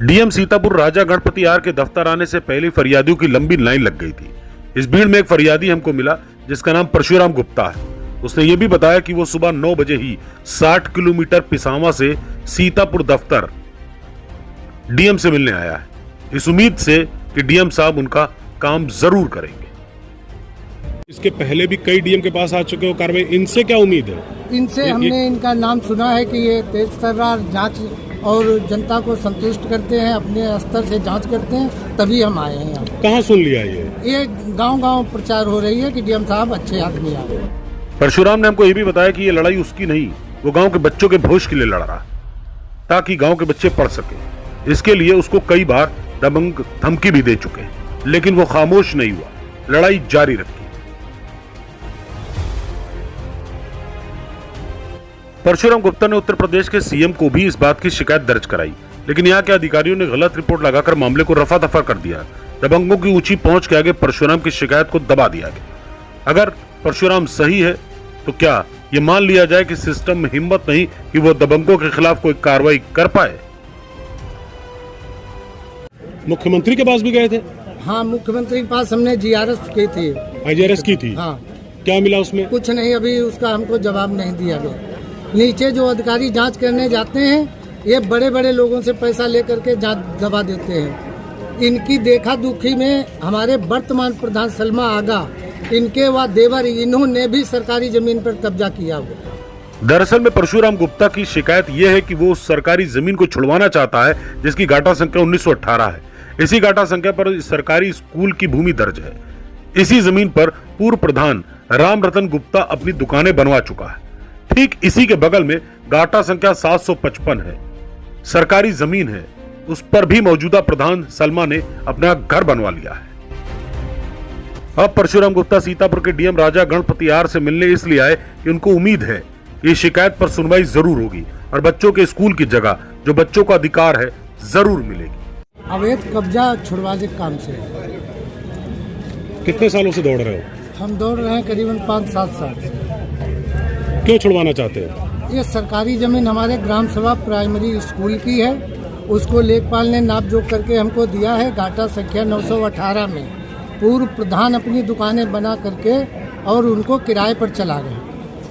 DM Sitapur Raja Ganapathi R के दफ्तर आने से पहले फरियादियों की लंबी लाइन लग गई थी। इस भीड़ में एक फरियादी हमको मिला जिसका नाम परशुराम गुप्ता है। उसने ये भी बताया कि वो सुबह 9 बजे ही 60 किलोमीटर पिसावा से सीतापुर दफ्तर डीएम से मिलने आया है, इस उम्मीद से कि डीएम साहब उनका काम जरूर करेंगे। इसके पहले भी कई डीएम के पास आ चुके हो कार्रवाई, इनसे क्या उम्मीद है? इनसे हमने इनका नाम सुना है कि ये तेज तर्रार जांच और जनता को संतुष्ट करते हैं, अपने स्तर से जांच करते हैं, तभी हम आए हैं यहाँ। कहाँ सुन लिया ये गांव-गांव प्रचार हो रही है कि डीएम साहब अच्छे आदमी आ गए। परशुराम ने हमको ये भी बताया कि ये लड़ाई उसकी नहीं, वो गांव के बच्चों के भविष्य के लिए लड़ रहा ताकि गांव के बच्चे पढ़ सके। इसके लिए उसको कई बार दबंग धमकी भी दे चुके, लेकिन वो खामोश नहीं हुआ, लड़ाई जारी रखी। परशुराम गुप्ता ने उत्तर प्रदेश के सीएम को भी इस बात की शिकायत दर्ज कराई, लेकिन यहाँ के अधिकारियों ने गलत रिपोर्ट लगाकर मामले को रफा दफा कर दिया। दबंगों की ऊंची पहुंच के आगे परशुराम की शिकायत को दबा दिया गया। अगर परशुराम सही है तो क्या ये मान लिया जाए कि सिस्टम में हिम्मत नहीं कि वो दबंगों के खिलाफ कोई कार्रवाई कर पाए? मुख्यमंत्री के पास भी गए थे? हाँ, मुख्यमंत्री के पास हमने जीआरएस की थी। जीआरएस की थी? हाँ। क्या मिला उसमें? कुछ नहीं, अभी उसका हमको जवाब नहीं दिया गया। नीचे जो अधिकारी जांच करने जाते हैं, ये बड़े बड़े लोगों से पैसा लेकर के जांच दबा देते हैं। इनकी देखा दुखी में हमारे वर्तमान प्रधान सलमा आगा, इनके व देवर, इन्होंने भी सरकारी जमीन पर कब्जा किया हुआ। दरअसल में परशुराम गुप्ता की शिकायत यह है कि वो उस सरकारी जमीन को छुड़वाना चाहता है जिसकी गाटा संख्या 1918 है। इसी गाटा संख्या पर सरकारी स्कूल की भूमि दर्ज है। इसी जमीन पर पूर्व प्रधान राम रतन गुप्ता अपनी दुकानें बनवा चुका है। ठीक इसी के बगल में गाटा संख्या 755 है, सरकारी जमीन है, उस पर भी मौजूदा प्रधान सलमा ने अपना घर बनवा लिया है। अब परशुराम गुप्ता सीतापुर के डीएम राजा गणपति आर से मिलने इसलिए आए कि उनको उम्मीद है कि इस शिकायत पर सुनवाई जरूर होगी और बच्चों के स्कूल की जगह जो बच्चों का अधिकार है जरूर मिलेगी। अवैध कब्जा छुड़वाने के काम से। कितने सालों से दौड़ रहे हो? हम दौड़ रहे हैं करीबन 5-7 साल से। क्यों छुड़वाना चाहते हो? ये सरकारी जमीन हमारे ग्राम सभा प्राइमरी स्कूल की है, उसको लेखपाल ने नाप जोख करके हमको दिया है। गाटा संख्या 918 में पूर्व प्रधान अपनी दुकानें बना करके और उनको किराए पर चला गए।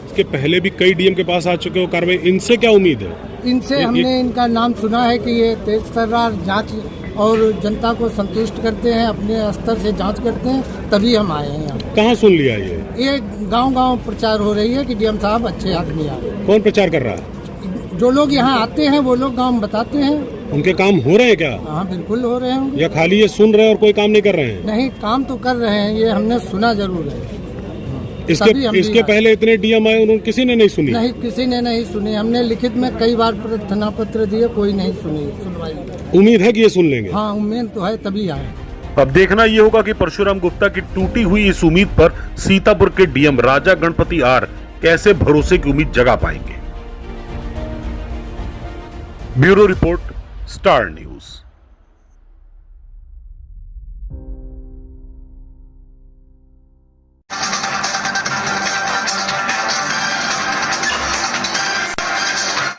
इसके पहले भी कई डीएम के पास आ चुके हो कार्रवाई, इनसे क्या उम्मीद है? इनसे हमने इनका नाम सुना है कि ये तेज तर्रार जांच और जनता को संतुष्ट करते हैं, अपने स्तर से जांच करते हैं, तभी हम आए हैं यहाँ। कहाँ सुन लिया ये गांव-गांव प्रचार हो रही है कि डीएम साहब अच्छे आदमी आ गए। कौन प्रचार कर रहा है? जो लोग यहाँ आते हैं वो लोग गाँव में बताते हैं। उनके काम हो रहे हैं क्या? हाँ, बिल्कुल हो रहे हैं। या खाली ये सुन रहे हैं और कोई काम नहीं कर रहे हैं? नहीं, काम तो कर रहे हैं, ये हमने सुना जरूर है। इसके पहले इतने डीएम आए, उन्होंने किसी ने नहीं सुनी? नहीं, किसी ने नहीं सुनी। हमने लिखित में कई बार प्रार्थना पत्र दिए, कोई नहीं सुनवाई। उम्मीद है कि ये सुन लेंगे? हाँ, उम्मीद तो है, तभी आए। अब देखना ये होगा कि परशुराम गुप्ता की टूटी हुई इस उम्मीद पर सीतापुर के डीएम राजा गणपति आर कैसे भरोसे की उम्मीद जगा पाएंगे। Bureau report, star news.